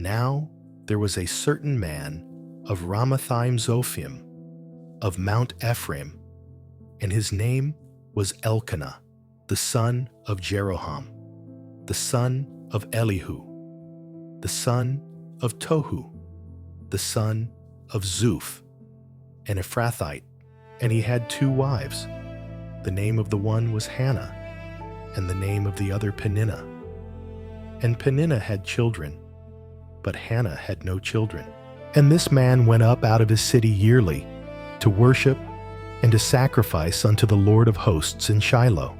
Now there was a certain man of Ramathaim Zophim, of Mount Ephraim, and his name was Elkanah, the son of Jeroham, the son of Elihu, the son of Tohu, the son of Zuph, an Ephrathite, and he had 2 wives. The name of the one was Hannah, and the name of the other Peninnah. And Peninnah had children, but Hannah had no children. And this man went up out of his city yearly to worship and to sacrifice unto the Lord of hosts in Shiloh.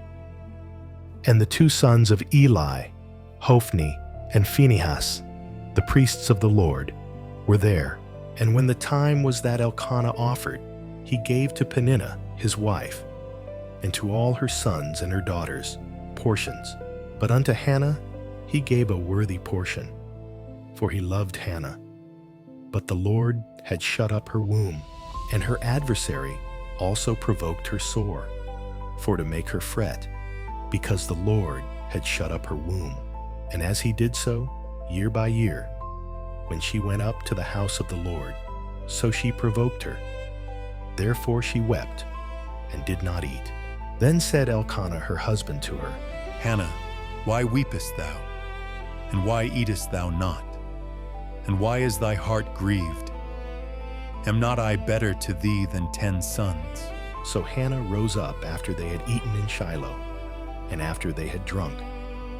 And the 2 sons of Eli, Hophni and Phinehas, the priests of the Lord, were there. And when the time was that Elkanah offered, he gave to Peninnah his wife, and to all her sons and her daughters portions. But unto Hannah he gave a worthy portion, for he loved Hannah. But the Lord had shut up her womb, and her adversary also provoked her sore, for to make her fret, because the Lord had shut up her womb. And as he did so, year by year, when she went up to the house of the Lord, so she provoked her. Therefore she wept, and did not eat. Then said Elkanah her husband to her, Hannah, why weepest thou? And why eatest thou not? And why is thy heart grieved? Am not I better to thee than 10 sons? So Hannah rose up after they had eaten in Shiloh, and after they had drunk.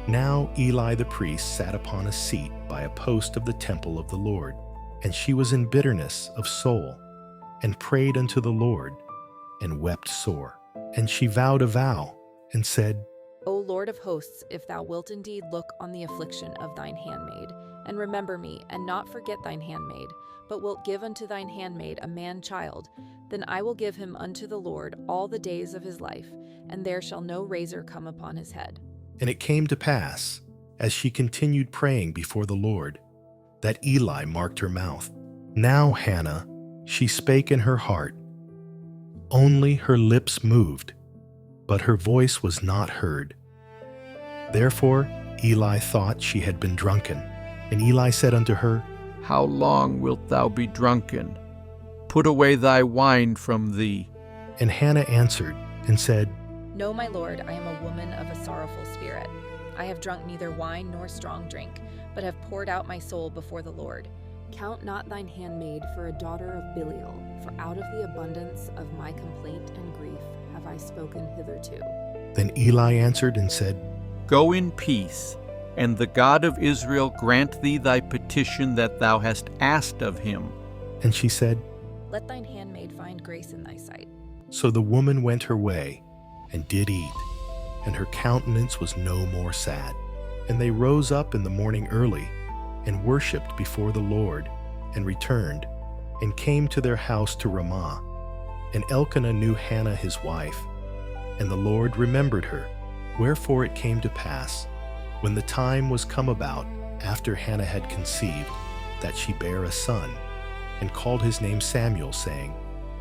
Now Eli the priest sat upon a seat by a post of the temple of the Lord, and she was in bitterness of soul, and prayed unto the Lord, and wept sore. And she vowed a vow, and said, O Lord of hosts, if thou wilt indeed look on the affliction of thine handmaid, and remember me, and not forget thine handmaid, but wilt give unto thine handmaid a man-child, then I will give him unto the Lord all the days of his life, and there shall no razor come upon his head. And it came to pass, as she continued praying before the Lord, that Eli marked her mouth. Now Hannah, she spake in her heart, only her lips moved, but her voice was not heard. Therefore Eli thought she had been drunken. And Eli said unto her, How long wilt thou be drunken? Put away thy wine from thee. And Hannah answered and said, No, my lord, I am a woman of a sorrowful spirit. I have drunk neither wine nor strong drink, but have poured out my soul before the Lord. Count not thine handmaid for a daughter of Belial, for out of the abundance of my complaint and grief have I spoken hitherto. Then Eli answered and said, Go in peace, and the God of Israel grant thee thy petition that thou hast asked of him. And she said, Let thine handmaid find grace in thy sight. So the woman went her way, and did eat, and her countenance was no more sad. And they rose up in the morning early, and worshipped before the Lord, and returned, and came to their house to Ramah. And Elkanah knew Hannah his wife, and the Lord remembered her. Wherefore it came to pass, when the time was come about, after Hannah had conceived, that she bare a son, and called his name Samuel, saying,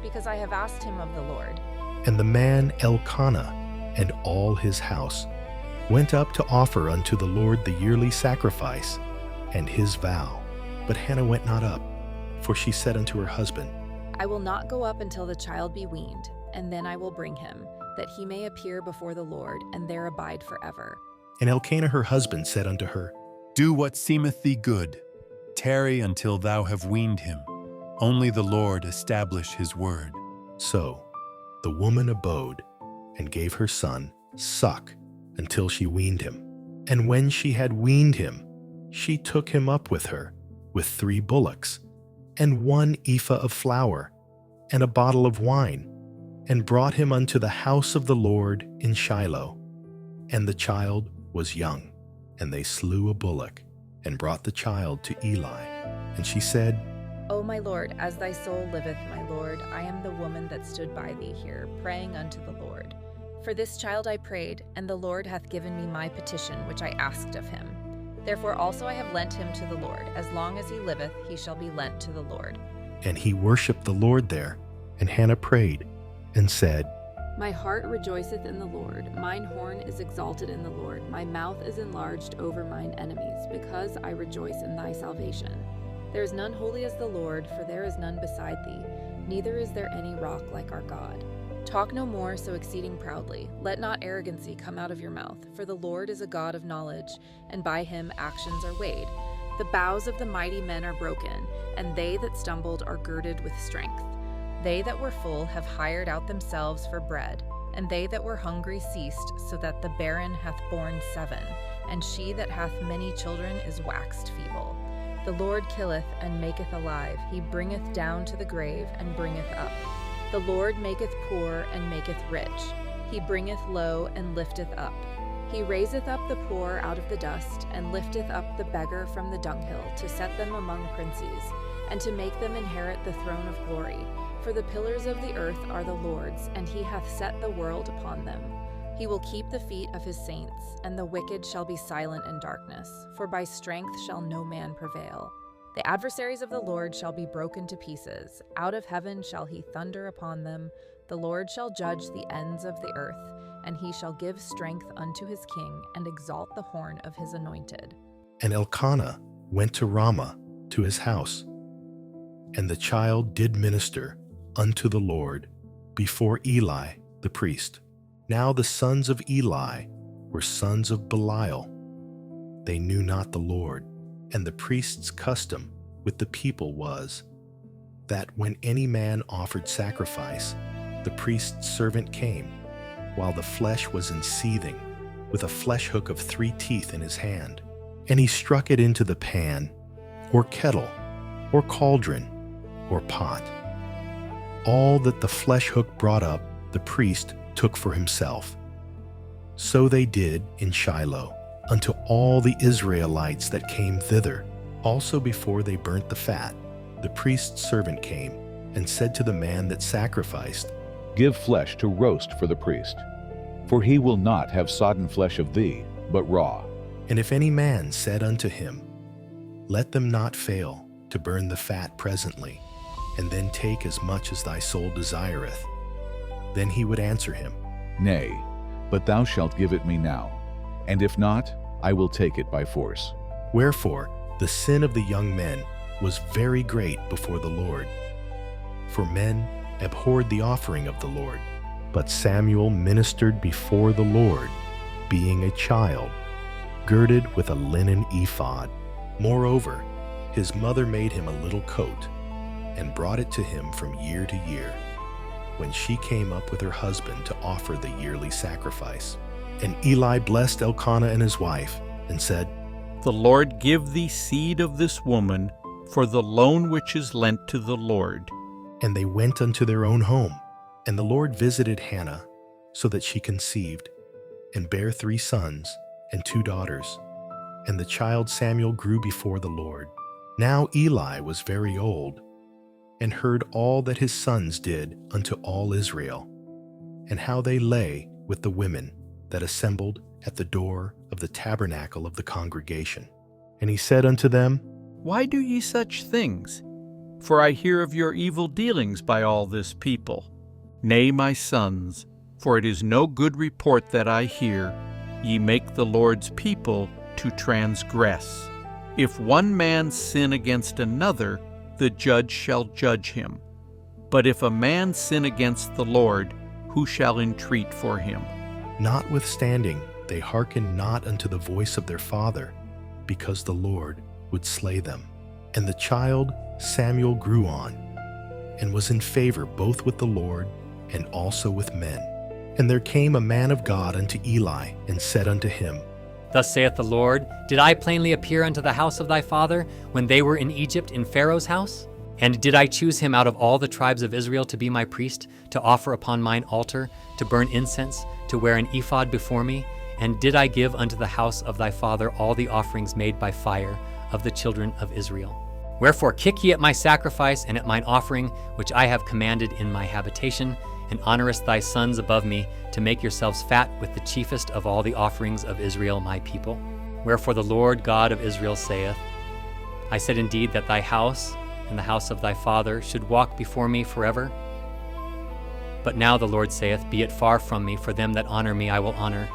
Because I have asked him of the Lord. And the man Elkanah and all his house went up to offer unto the Lord the yearly sacrifice and his vow. But Hannah went not up, for she said unto her husband, I will not go up until the child be weaned, and then I will bring him, that he may appear before the Lord, and there abide forever. And Elkanah her husband said unto her, Do what seemeth thee good. Tarry until thou have weaned him. Only the Lord establish his word. So the woman abode, and gave her son suck until she weaned him. And when she had weaned him, she took him up with her, with 3 bullocks, and 1 ephah of flour, and a bottle of wine, and brought him unto the house of the Lord in Shiloh. And the child was young. And they slew a bullock, and brought the child to Eli. And she said, O my Lord, as thy soul liveth, my Lord, I am the woman that stood by thee here, praying unto the Lord. For this child I prayed, and the Lord hath given me my petition which I asked of him. Therefore also I have lent him to the Lord. As long as he liveth, he shall be lent to the Lord. And he worshipped the Lord there. And Hannah prayed, and said, My heart rejoiceth in the Lord, mine horn is exalted in the Lord, my mouth is enlarged over mine enemies, because I rejoice in thy salvation. There is none holy as the Lord, for there is none beside thee, neither is there any rock like our God. Talk no more so exceeding proudly. Let not arrogancy come out of your mouth, for the Lord is a God of knowledge, and by him actions are weighed. The bows of the mighty men are broken, and they that stumbled are girded with strength. They that were full have hired out themselves for bread, and they that were hungry ceased, so that the barren hath borne 7, and she that hath many children is waxed feeble. The Lord killeth and maketh alive, he bringeth down to the grave and bringeth up. The Lord maketh poor and maketh rich, he bringeth low and lifteth up. He raiseth up the poor out of the dust, and lifteth up the beggar from the dunghill, to set them among princes, and to make them inherit the throne of glory. For the pillars of the earth are the Lord's, and he hath set the world upon them. He will keep the feet of his saints, and the wicked shall be silent in darkness, for by strength shall no man prevail. The adversaries of the Lord shall be broken to pieces. Out of heaven shall he thunder upon them. The Lord shall judge the ends of the earth, and he shall give strength unto his king, and exalt the horn of his anointed. And Elkanah went to Ramah to his house, and the child did minister unto the Lord before Eli the priest. Now the sons of Eli were sons of Belial. They knew not the Lord, and the priest's custom with the people was that when any man offered sacrifice, the priest's servant came, while the flesh was in seething, with a flesh hook of 3 teeth in his hand, and he struck it into the pan, or kettle, or cauldron, or pot. All that the flesh hook brought up, the priest took for himself. So they did in Shiloh unto all the Israelites that came thither. Also before they burnt the fat, the priest's servant came and said to the man that sacrificed, Give flesh to roast for the priest, for he will not have sodden flesh of thee, but raw. And if any man said unto him, Let them not fail to burn the fat presently, and then take as much as thy soul desireth, then he would answer him, Nay, but thou shalt give it me now, and if not, I will take it by force. Wherefore the sin of the young men was very great before the Lord. For men abhorred the offering of the Lord, but Samuel ministered before the Lord, being a child, girded with a linen ephod. Moreover, his mother made him a little coat, and brought it to him from year to year, when she came up with her husband to offer the yearly sacrifice. And Eli blessed Elkanah and his wife, and said, The Lord give thee seed of this woman for the loan which is lent to the Lord. And they went unto their own home. And the Lord visited Hannah, so that she conceived, and bare 3 sons and 2 daughters. And the child Samuel grew before the Lord. Now Eli was very old, and heard all that his sons did unto all Israel, and how they lay with the women that assembled at the door of the tabernacle of the congregation. And he said unto them, Why do ye such things? For I hear of your evil dealings by all this people. Nay, my sons, for it is no good report that I hear, ye make the Lord's people to transgress. If one man sin against another, the judge shall judge him. But if a man sin against the Lord, who shall entreat for him? Notwithstanding, they hearkened not unto the voice of their father, because the Lord would slay them. And the child Samuel grew on, and was in favor both with the Lord and also with men. And there came a man of God unto Eli, and said unto him, Thus saith the Lord, Did I plainly appear unto the house of thy father, when they were in Egypt in Pharaoh's house? And did I choose him out of all the tribes of Israel to be my priest, to offer upon mine altar, to burn incense, to wear an ephod before me? And did I give unto the house of thy father all the offerings made by fire of the children of Israel? Wherefore kick ye at my sacrifice and at mine offering, which I have commanded in my habitation, and honorest thy sons above me, to make yourselves fat with the chiefest of all the offerings of Israel my people. Wherefore the Lord God of Israel saith, I said indeed that thy house and the house of thy father should walk before me forever. But now the Lord saith, Be it far from me, for them that honor me I will honor,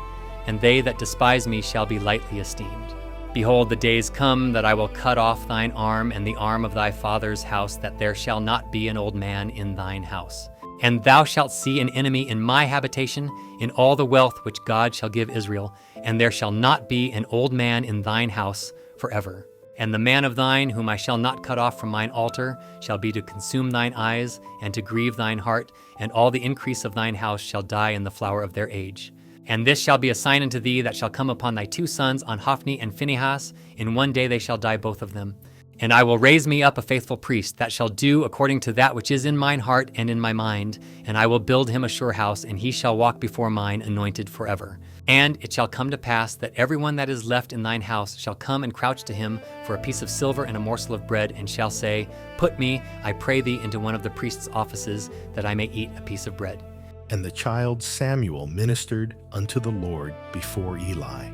and they that despise me shall be lightly esteemed. Behold, the days come that I will cut off thine arm and the arm of thy father's house, that there shall not be an old man in thine house. And thou shalt see an enemy in my habitation, in all the wealth which God shall give Israel, and there shall not be an old man in thine house forever. And the man of thine, whom I shall not cut off from mine altar, shall be to consume thine eyes, and to grieve thine heart, and all the increase of thine house shall die in the flower of their age. And this shall be a sign unto thee that shall come upon thy 2 sons, on Hophni and Phinehas. In one day they shall die both of them. And I will raise me up a faithful priest, that shall do according to that which is in mine heart and in my mind. And I will build him a sure house, and he shall walk before mine, anointed forever. And it shall come to pass that everyone that is left in thine house shall come and crouch to him for a piece of silver and a morsel of bread, and shall say, Put me, I pray thee, into one of the priest's offices, that I may eat a piece of bread. And the child Samuel ministered unto the Lord before Eli.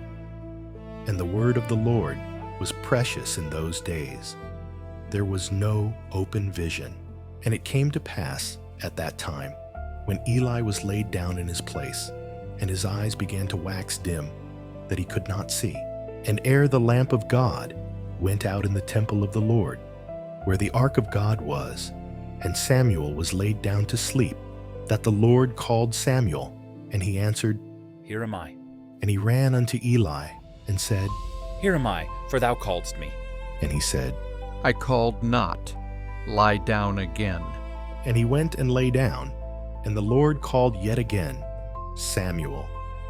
And the word of the Lord was precious in those days. There was no open vision. And it came to pass at that time, when Eli was laid down in his place, and his eyes began to wax dim, that he could not see. And ere the lamp of God went out in the temple of the Lord, where the ark of God was, and Samuel was laid down to sleep, that the Lord called Samuel, and he answered, Here am I. And he ran unto Eli, and said, Here am I, for thou calledst me. And he said, I called not. Lie down again. And he went and lay down, and the Lord called yet again, Samuel.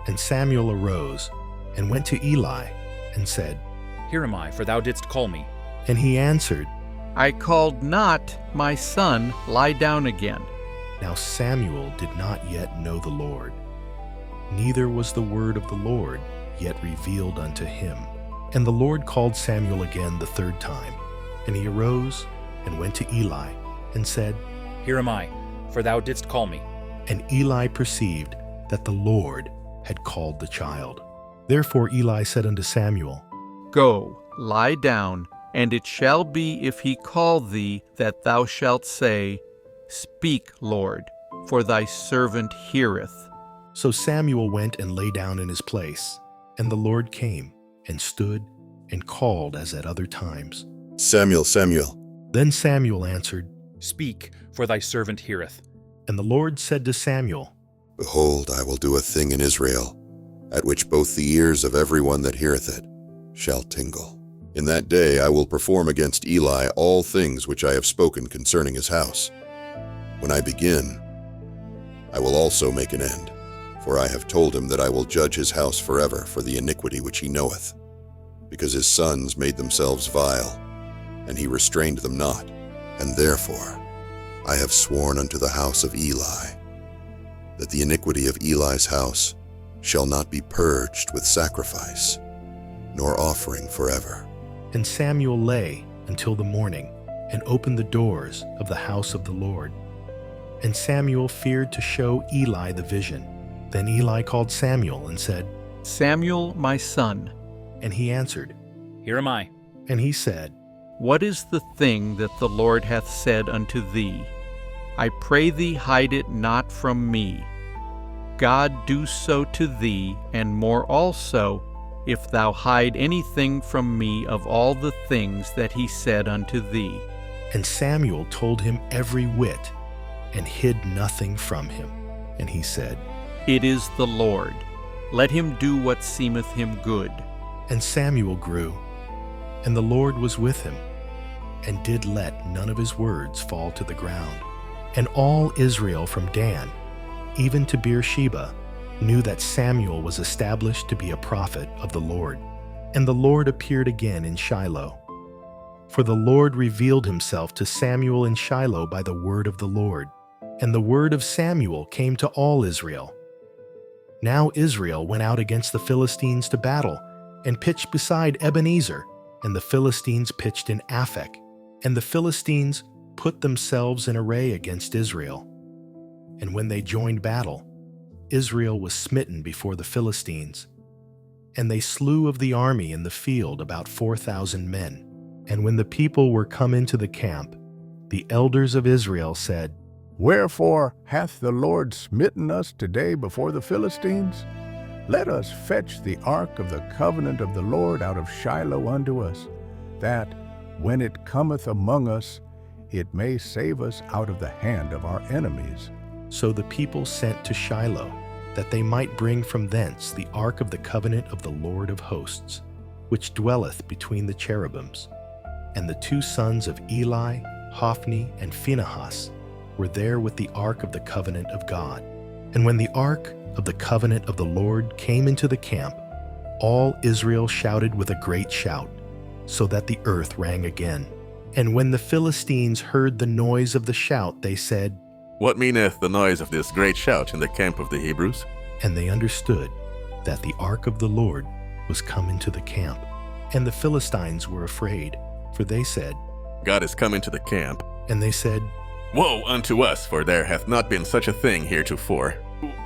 And Samuel arose, and went to Eli, and said, Here am I, for thou didst call me. And he answered, I called not, my son, lie down again. Now Samuel did not yet know the Lord, neither was the word of the Lord yet revealed unto him. And the Lord called Samuel again the 3rd time. And he arose and went to Eli, and said, Here am I, for thou didst call me. And Eli perceived that the Lord had called the child. Therefore Eli said unto Samuel, Go, lie down, and it shall be, if he call thee, that thou shalt say, Speak, Lord, for thy servant heareth. So Samuel went and lay down in his place. And the Lord came, and stood, and called as at other times, Samuel, Samuel. Then Samuel answered, Speak, for thy servant heareth. And the Lord said to Samuel, Behold, I will do a thing in Israel, at which both the ears of every one that heareth it shall tingle. In that day I will perform against Eli all things which I have spoken concerning his house. When I begin, I will also make an end, for I have told him that I will judge his house forever for the iniquity which he knoweth, because his sons made themselves vile, and he restrained them not. And therefore I have sworn unto the house of Eli, that the iniquity of Eli's house shall not be purged with sacrifice, nor offering forever. And Samuel lay until the morning, and opened the doors of the house of the Lord. And Samuel feared to show Eli the vision. Then Eli called Samuel and said, Samuel, my son. And he answered, Here am I. And he said, What is the thing that the Lord hath said unto thee? I pray thee, hide it not from me. God do so to thee, and more also, if thou hide anything from me of all the things that he said unto thee. And Samuel told him every whit, and hid nothing from him. And he said, It is the Lord. Let him do what seemeth him good. And Samuel grew, and the Lord was with him, and did let none of his words fall to the ground. And all Israel from Dan, even to Beersheba, knew that Samuel was established to be a prophet of the Lord. And the Lord appeared again in Shiloh. For the Lord revealed himself to Samuel in Shiloh by the word of the Lord. And the word of Samuel came to all Israel. Now Israel went out against the Philistines to battle, and pitched beside Ebenezer, and the Philistines pitched in Aphek. And the Philistines put themselves in array against Israel. And when they joined battle, Israel was smitten before the Philistines. And they slew of the army in the field about 4,000 men. And when the people were come into the camp, the elders of Israel said, Wherefore hath the Lord smitten us today before the Philistines? Let us fetch the ark of the covenant of the Lord out of Shiloh unto us, that, when it cometh among us, it may save us out of the hand of our enemies. So the people sent to Shiloh, that they might bring from thence the ark of the covenant of the Lord of hosts, which dwelleth between the cherubims. And the 2 sons of Eli, Hophni, and Phinehas, were there with the ark of the covenant of God. And when the ark of the covenant of the Lord came into the camp, all Israel shouted with a great shout, so that the earth rang again. And when the Philistines heard the noise of the shout, they said, What meaneth the noise of this great shout in the camp of the Hebrews? And they understood that the ark of the Lord was come into the camp. And the Philistines were afraid, for they said, God is come into the camp. And they said, Woe unto us, for there hath not been such a thing heretofore.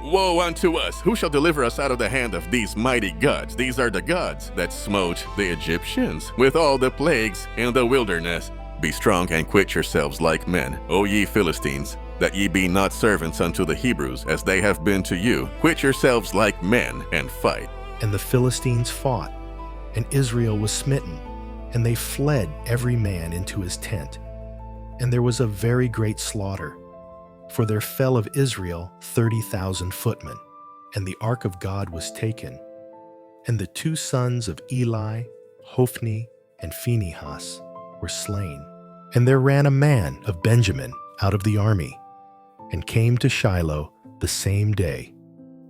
Woe unto us! Who shall deliver us out of the hand of these mighty gods? These are the gods that smote the Egyptians with all the plagues in the wilderness. Be strong and quit yourselves like men, O ye Philistines, that ye be not servants unto the Hebrews, as they have been to you. Quit yourselves like men, and fight. And the Philistines fought, and Israel was smitten, and they fled every man into his tent. And there was a very great slaughter, for there fell of Israel 30,000 footmen, and the ark of God was taken. And the 2 sons of Eli, Hophni, and Phinehas were slain. And there ran a man of Benjamin out of the army, and came to Shiloh the same day,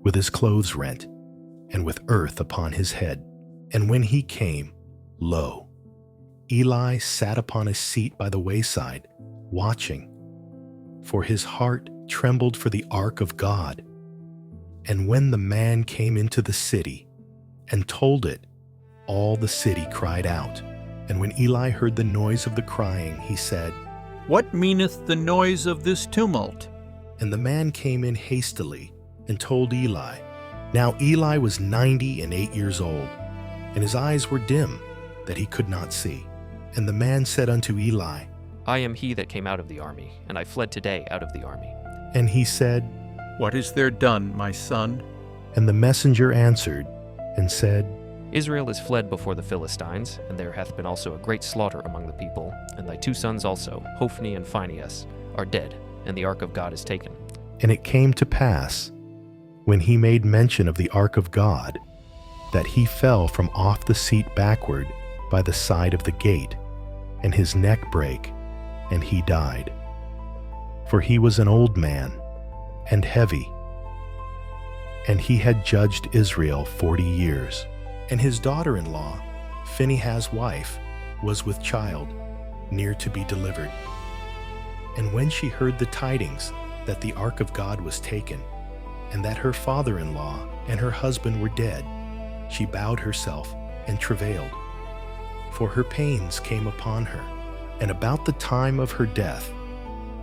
with his clothes rent, and with earth upon his head. And when he came, lo, Eli sat upon his seat by the wayside, watching, for his heart trembled for the ark of God. And when the man came into the city and told it, all the city cried out. And when Eli heard the noise of the crying, he said, What meaneth the noise of this tumult? And the man came in hastily and told Eli. Now Eli was 98 years old, and his eyes were dim, that he could not see. And the man said unto Eli, I am he that came out of the army, and I fled today out of the army. And he said, What is there done, my son? And the messenger answered and said, Israel is fled before the Philistines, and there hath been also a great slaughter among the people, and thy 2 sons also, Hophni and Phinehas, are dead, and the ark of God is taken. And it came to pass, when he made mention of the ark of God, that he fell from off the seat backward by the side of the gate, and his neck brake, and he died. For he was an old man, and heavy, and he had judged Israel 40 years. And his daughter-in-law, Phinehas' wife, was with child, near to be delivered. And when she heard the tidings that the ark of God was taken, and that her father-in-law and her husband were dead, she bowed herself and travailed. For her pains came upon her. And about the time of her death,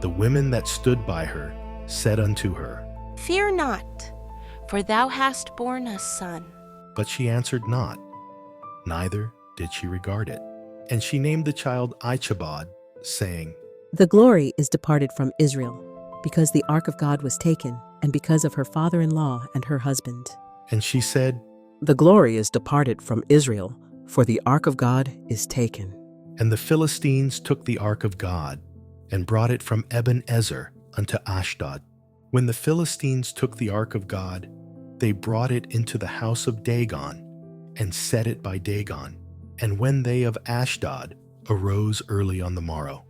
the women that stood by her said unto her, Fear not, for thou hast borne a son. But she answered not, neither did she regard it. And she named the child Ichabod, saying, The glory is departed from Israel, because the ark of God was taken, and because of her father-in-law and her husband. And she said, The glory is departed from Israel, for the ark of God is taken. And the Philistines took the ark of God, and brought it from Ebenezer unto Ashdod. When the Philistines took the ark of God, they brought it into the house of Dagon, and set it by Dagon. And when they of Ashdod arose early on the morrow,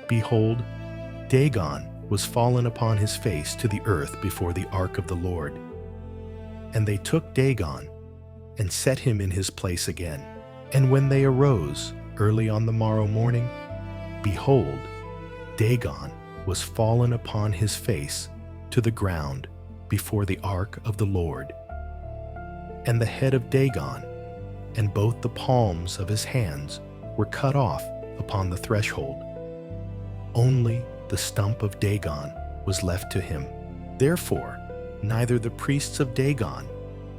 behold, Dagon was fallen upon his face to the earth before the ark of the Lord. And they took Dagon, and set him in his place again. And when they arose early on the morrow morning, behold, Dagon was fallen upon his face to the ground before the ark of the Lord. And the head of Dagon and both the palms of his hands were cut off upon the threshold. Only the stump of Dagon was left to him. Therefore, neither the priests of Dagon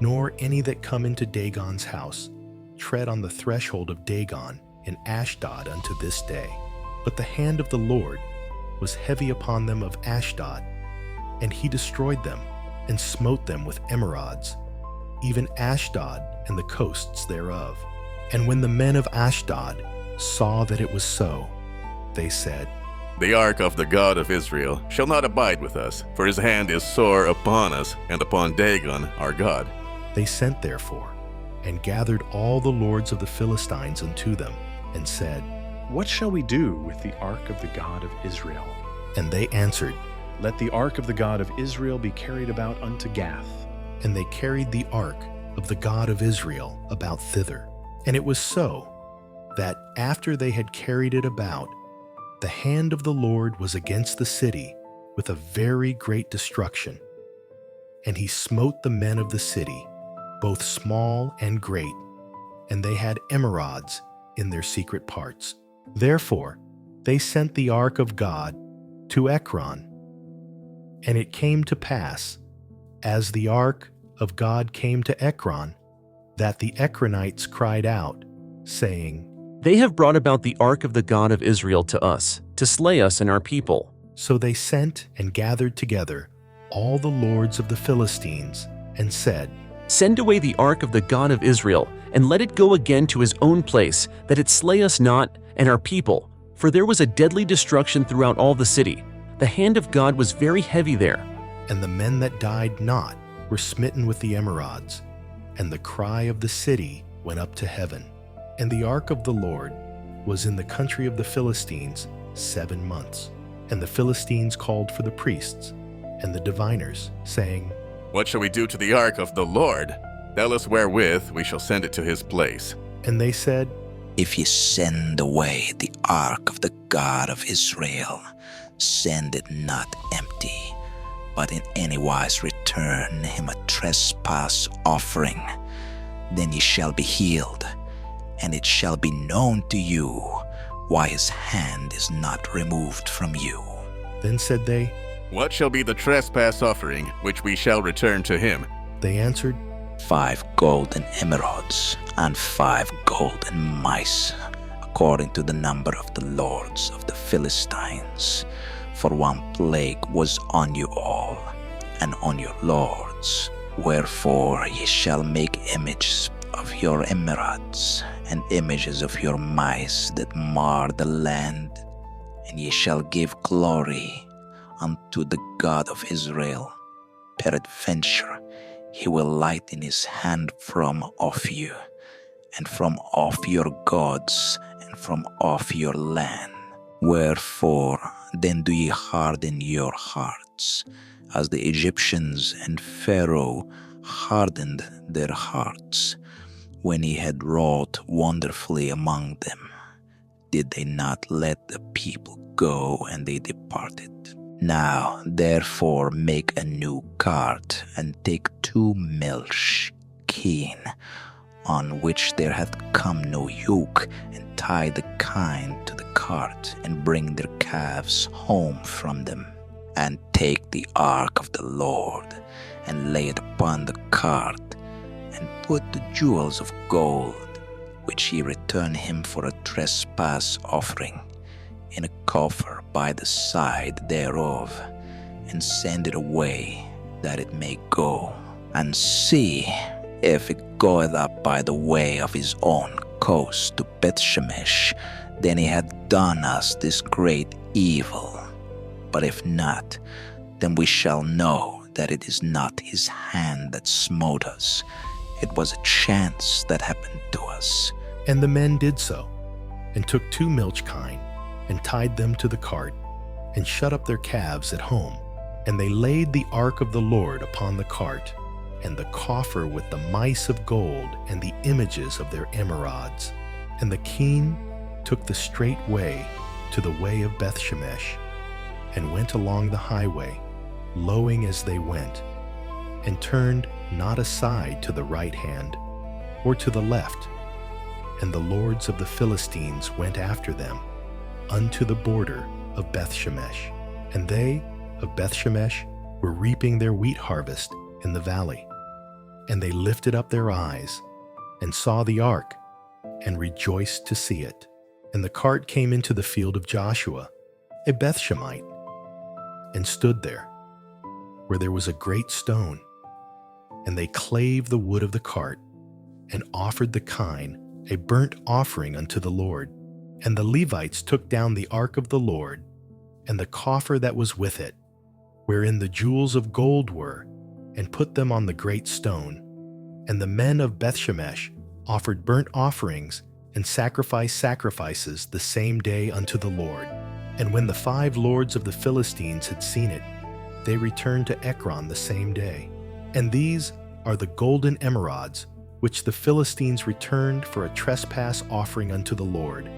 nor any that come into Dagon's house tread on the threshold of Dagon in Ashdod unto this day. But the hand of the Lord was heavy upon them of Ashdod, and he destroyed them and smote them with emerods, even Ashdod and the coasts thereof. And when the men of Ashdod saw that it was so, they said, The ark of the God of Israel shall not abide with us, for his hand is sore upon us and upon Dagon our God. They sent therefore, and gathered all the lords of the Philistines unto them, and said, What shall we do with the ark of the God of Israel? And they answered, Let the ark of the God of Israel be carried about unto Gath. And they carried the ark of the God of Israel about thither. And it was so, that after they had carried it about, the hand of the Lord was against the city with a very great destruction. And he smote the men of the city, both small and great, and they had emerods in their secret parts. Therefore they sent the ark of God to Ekron. And it came to pass, as the ark of God came to Ekron, that the Ekronites cried out, saying, They have brought about the ark of the God of Israel to us, to slay us and our people. So they sent and gathered together all the lords of the Philistines, and said, Send away the ark of the God of Israel, and let it go again to his own place, that it slay us not and our people. For there was a deadly destruction throughout all the city. The hand of God was very heavy there. And the men that died not were smitten with the emerods, and the cry of the city went up to heaven. And the ark of the Lord was in the country of the Philistines 7 months. And the Philistines called for the priests and the diviners, saying, What shall we do to the ark of the Lord? Tell us wherewith we shall send it to his place. And they said, If ye send away the ark of the God of Israel, send it not empty, but in any wise return him a trespass offering. Then ye shall be healed, and it shall be known to you why his hand is not removed from you. Then said they, What shall be the trespass offering which we shall return to him? They answered, 5 golden emerods and 5 golden mice, according to the number of the lords of the Philistines. For 1 plague was on you all, and on your lords. Wherefore ye shall make images of your emerods, and images of your mice that mar the land, and ye shall give glory unto the God of Israel. Peradventure he will lighten his hand from off you, and from off your gods, and from off your land. Wherefore then do ye harden your hearts, as the Egyptians and Pharaoh hardened their hearts, when he had wrought wonderfully among them? Did they not let the people go, and they departed? Now therefore make a new cart, and take 2 milch kine, on which there hath come no yoke, and tie the kine to the cart, and bring their calves home from them. And take the ark of the Lord, and lay it upon the cart, and put the jewels of gold, which ye return him for a trespass offering, in a coffer by the side thereof, and send it away, that it may go. And see, if it goeth up by the way of his own coast to Bethshemesh, then he hath done us this great evil. But if not, then we shall know that it is not his hand that smote us. It was a chance that happened to us. And the men did so, and took 2 milch kine, and tied them to the cart, and shut up their calves at home. And they laid the ark of the Lord upon the cart, and the coffer with the mice of gold, and the images of their emerods. And the kine took the straight way to the way of Bethshemesh, and went along the highway, lowing as they went, and turned not aside to the right hand, or to the left. And the lords of the Philistines went after them, unto the border of Bethshemesh. And they of Bethshemesh were reaping their wheat harvest in the valley. And they lifted up their eyes, and saw the ark, and rejoiced to see it. And the cart came into the field of Joshua, a Bethshemite, and stood there, where there was a great stone. And they clave the wood of the cart, and offered the kine, a burnt offering unto the Lord. And the Levites took down the ark of the Lord, and the coffer that was with it, wherein the jewels of gold were, and put them on the great stone. And the men of Bethshemesh offered burnt offerings and sacrificed sacrifices the same day unto the Lord. And when the 5 lords of the Philistines had seen it, they returned to Ekron the same day. And these are the golden emerods, which the Philistines returned for a trespass offering unto the Lord.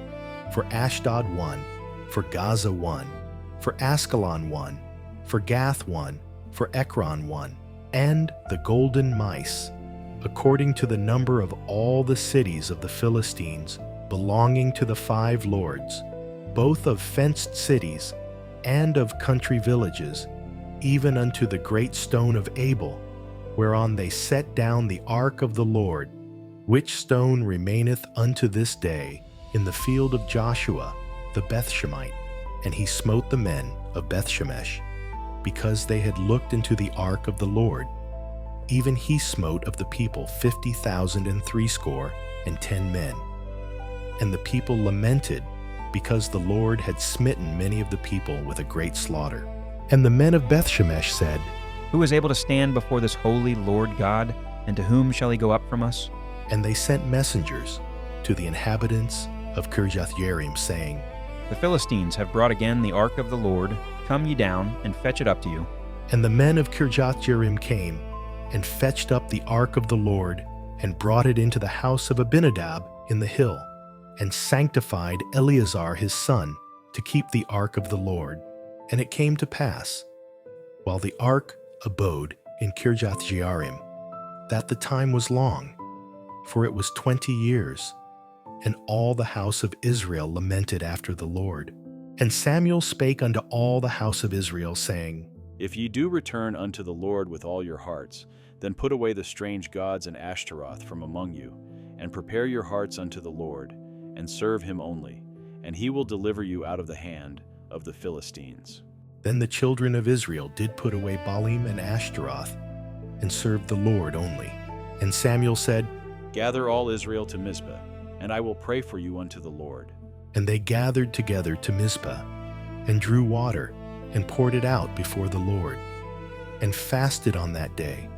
For Ashdod 1, for Gaza 1, for Askelon 1, for Gath 1, for Ekron 1, and the golden mice, according to the number of all the cities of the Philistines, belonging to the 5 lords, both of fenced cities and of country villages, even unto the great stone of Abel, whereon they set down the ark of the Lord, which stone remaineth unto this day in the field of Joshua the Bethshemite. And he smote the men of Bethshemesh, because they had looked into the ark of the Lord. Even he smote of the people 50,060 men. And the people lamented, because the Lord had smitten many of the people with a great slaughter. And the men of Bethshemesh said, Who is able to stand before this holy Lord God, and to whom shall he go up from us? And they sent messengers to the inhabitants of Kirjath-jearim, saying, The Philistines have brought again the ark of the Lord. Come ye down, and fetch it up to you. And the men of Kirjath-jearim came, and fetched up the ark of the Lord, and brought it into the house of Abinadab in the hill, and sanctified Eleazar his son to keep the ark of the Lord. And it came to pass, while the ark abode in Kirjath-jearim, that the time was long, for it was 20 years, and all the house of Israel lamented after the Lord. And Samuel spake unto all the house of Israel, saying, If ye do return unto the Lord with all your hearts, then put away the strange gods and Ashtaroth from among you, and prepare your hearts unto the Lord, and serve him only, and he will deliver you out of the hand of the Philistines. Then the children of Israel did put away Baalim and Ashtaroth, and served the Lord only. And Samuel said, Gather all Israel to Mizpah, and I will pray for you unto the Lord. And they gathered together to Mizpah, and drew water, and poured it out before the Lord, and fasted on that day,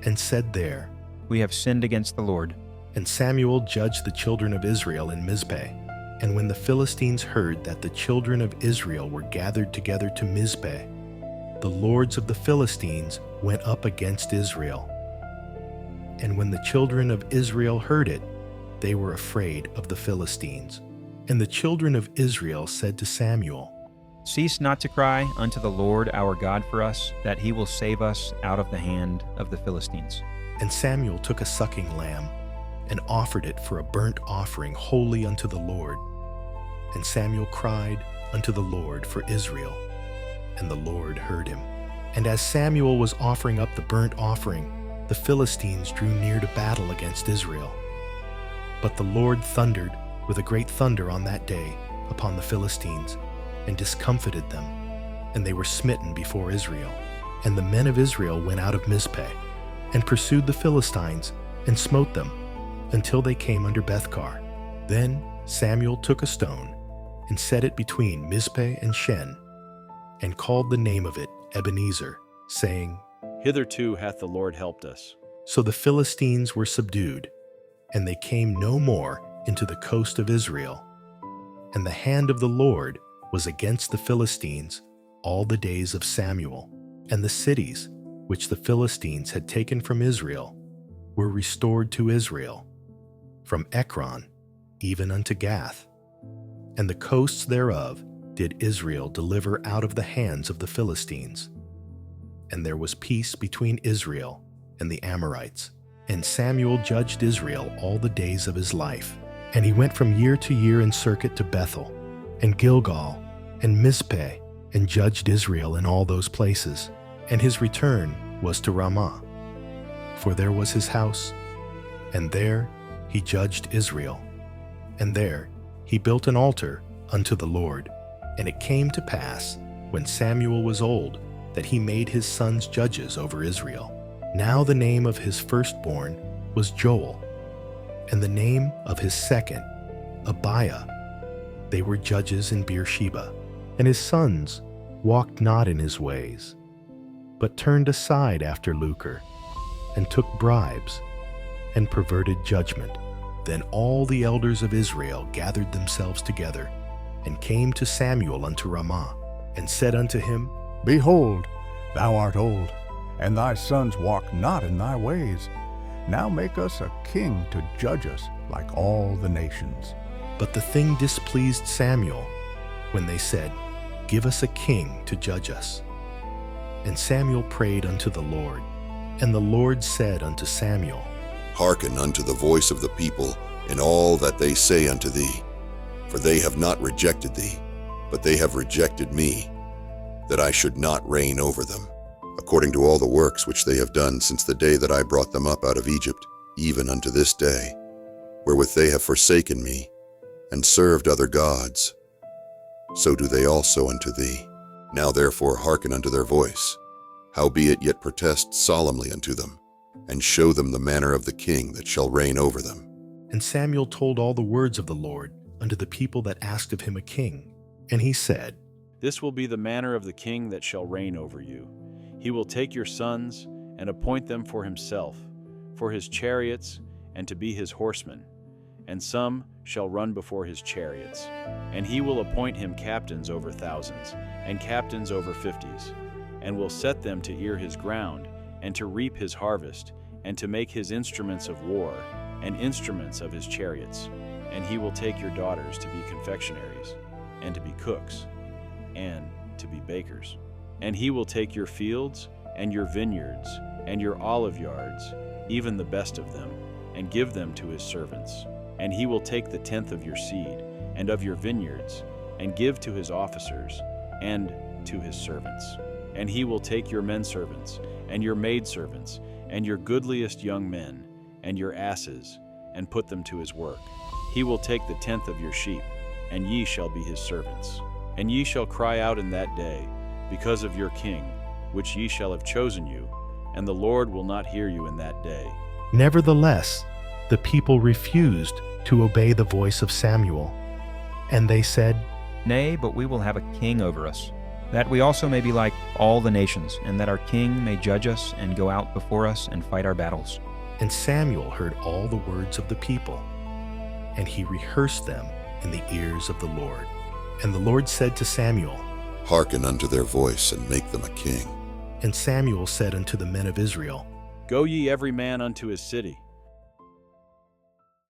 and said there, We have sinned against the Lord. And Samuel judged the children of Israel in Mizpeh. And when the Philistines heard that the children of Israel were gathered together to Mizpeh, the lords of the Philistines went up against Israel. And when the children of Israel heard it, they were afraid of the Philistines. And the children of Israel said to Samuel, Cease not to cry unto the Lord our God for us, that he will save us out of the hand of the Philistines. And Samuel took a sucking lamb, and offered it for a burnt offering wholly unto the Lord. And Samuel cried unto the Lord for Israel, and the Lord heard him. And as Samuel was offering up the burnt offering, the Philistines drew near to battle against Israel. But the Lord thundered with a great thunder on that day upon the Philistines, and discomfited them, and they were smitten before Israel. And the men of Israel went out of Mizpeh, and pursued the Philistines, and smote them, until they came under Bethkar. Then Samuel took a stone, and set it between Mizpeh and Shen, and called the name of it Ebenezer, saying, Hitherto hath the Lord helped us. So the Philistines were subdued, and they came no more into the coast of Israel. And the hand of the Lord was against the Philistines all the days of Samuel. And the cities which the Philistines had taken from Israel were restored to Israel, from Ekron even unto Gath. And the coasts thereof did Israel deliver out of the hands of the Philistines. And there was peace between Israel and the Amorites. And Samuel judged Israel all the days of his life. And he went from year to year in circuit to Bethel, and Gilgal, and Mizpeh, and judged Israel in all those places. And his return was to Ramah, for there was his house, and there he judged Israel. And there he built an altar unto the Lord, And it came to pass, when Samuel was old, that he made his sons judges over Israel. Now the name of his firstborn was Joel, and the name of his second, Abiah. They were judges in Beersheba. And his sons walked not in his ways, but turned aside after lucre, and took bribes, and perverted judgment. Then all the elders of Israel gathered themselves together, and came to Samuel unto Ramah, and said unto him, Behold, thou art old, and thy sons walk not in thy ways. Now make us a king to judge us like all the nations. But the thing displeased Samuel, when they said, Give us a king to judge us. And Samuel prayed unto the Lord. And the Lord said unto Samuel, Hearken unto the voice of the people in all that they say unto thee. For they have not rejected thee, but they have rejected me, that I should not reign over them, according to all the works which they have done since the day that I brought them up out of Egypt, even unto this day, wherewith they have forsaken me, and served other gods. So do they also unto thee. Now therefore hearken unto their voice, howbeit yet protest solemnly unto them, and show them the manner of the king that shall reign over them. And Samuel told all the words of the Lord unto the people that asked of him a king. And he said, This will be the manner of the king that shall reign over you. He will take your sons, and appoint them for himself, for his chariots, and to be his horsemen. And some shall run before his chariots. And he will appoint him captains over thousands, and captains over 50s, and will set them to ear his ground, and to reap his harvest, and to make his instruments of war, and instruments of his chariots. And he will take your daughters to be confectionaries, and to be cooks, and to be bakers. And he will take your fields, and your vineyards, and your olive yards, even the best of them, and give them to his servants. And he will take the tenth of your seed, and of your vineyards, and give to his officers, and to his servants. And he will take your menservants, and your maidservants, and your goodliest young men, and your asses, and put them to his work. He will take the tenth of your sheep, and ye shall be his servants. And ye shall cry out in that day, because of your king, which ye shall have chosen you, and the Lord will not hear you in that day. Nevertheless, the people refused to obey the voice of Samuel. And they said, Nay, but we will have a king over us, that we also may be like all the nations, and that our king may judge us and go out before us and fight our battles. And Samuel heard all the words of the people, and he rehearsed them in the ears of the Lord. And the Lord said to Samuel, Hearken unto their voice, and make them a king. And Samuel said unto the men of Israel, Go ye every man unto his city.